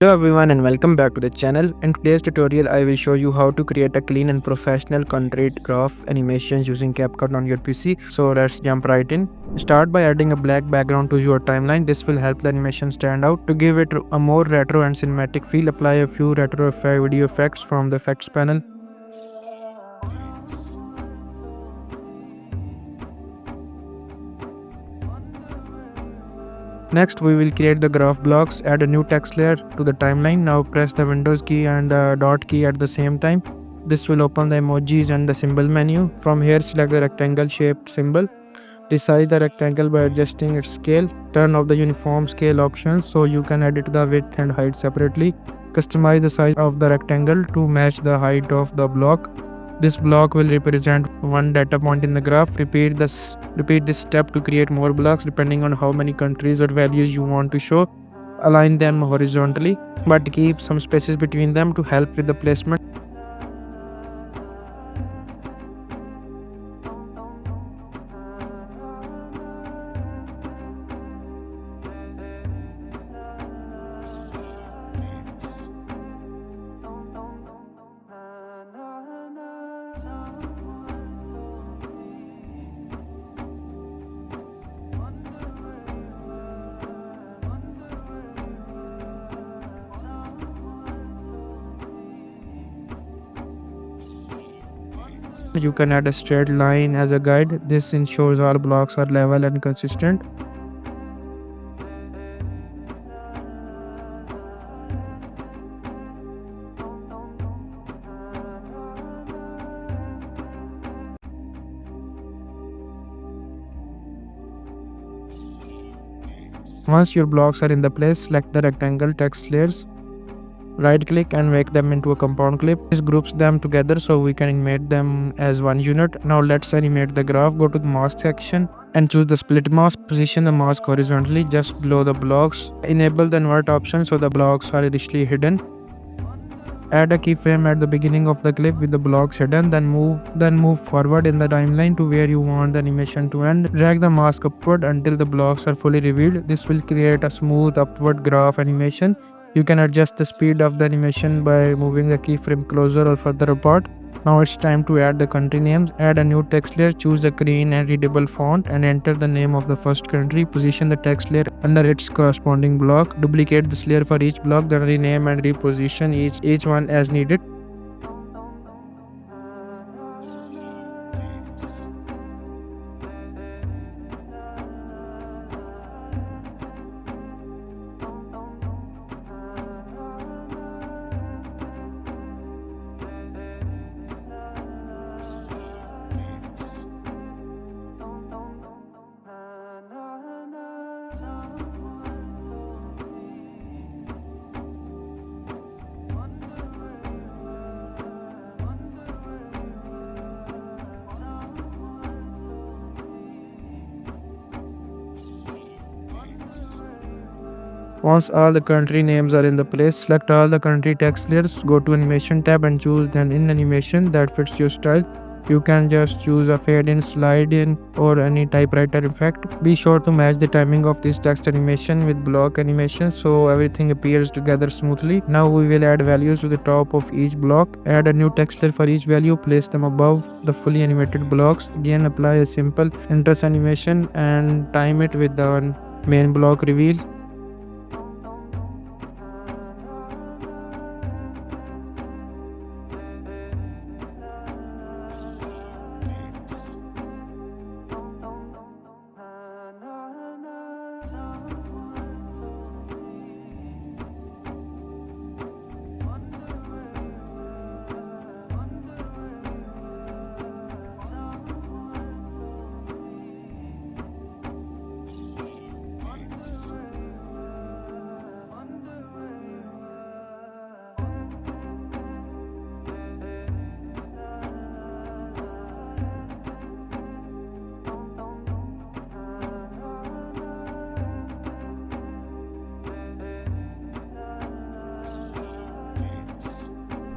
Hello everyone and welcome back to the channel. In today's tutorial I will show you how to create a clean and professional concrete graph animations using CapCut on your PC. So let's jump right in. Start by adding a black background to your timeline. This will help the animation stand out. To give it a more retro and cinematic feel, apply a few retro video effects from the effects panel. Next, we will create the graph blocks. Add a new text layer to the timeline. Now press the Windows key and the dot key at the same time. This will open the emojis and the symbol menu. From here, select the rectangle shaped symbol. Resize the rectangle by adjusting its scale. Turn off the uniform scale options so you can edit the width and height separately. Customize the size of the rectangle to match the height of the block. This block will represent one data point in the graph. Repeat this step to create more blocks depending on how many countries or values you want to show. Align them horizontally, but keep some spaces between them to help with the placement. You can add a straight line as a guide. This ensures all blocks are level and consistent. Once your blocks are in the place, select the rectangle text layers. Right click and make them into a compound clip. This groups them together so we can animate them as one unit. Now let's animate the graph. Go to the mask section and choose the split mask. Position the mask horizontally just below the blocks. Enable the invert option so the blocks are initially hidden. Add a keyframe at the beginning of the clip with the blocks hidden, then move forward in the timeline to where you want the animation to end. Drag the mask upward until the blocks are fully revealed. This will create a smooth upward graph animation. You can adjust the speed of the animation by moving the keyframe closer or further apart. Now it's time to add the country names. Add a new text layer, choose a clean and readable font and enter the name of the first country. Position the text layer under its corresponding block. Duplicate this layer for each block, then rename and reposition each one as needed. Once all the country names are in the place, select all the country text layers, go to animation tab and choose an in animation that fits your style. You can just choose a fade in, slide in or any typewriter effect. Be sure to match the timing of this text animation with block animation so everything appears together smoothly. Now we will add values to the top of each block. Add a new text layer for each value, place them above the fully animated blocks. Again apply a simple interest animation and time it with the main block reveal.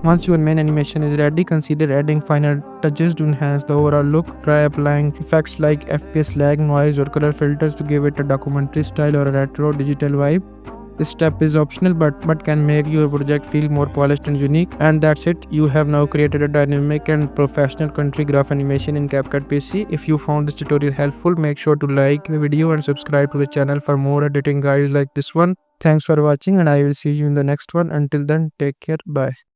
Once your main animation is ready, consider adding finer touches to enhance the overall look. Try applying effects like FPS lag, noise or color filters to give it a documentary style or a retro digital vibe. This step is optional but can make your project feel more polished and unique. And that's it. You have now created a dynamic and professional country graph animation in CapCut PC. If you found this tutorial helpful, make sure to like the video and subscribe to the channel for more editing guides like this one. Thanks for watching and I will see you in the next one. Until then, take care. Bye.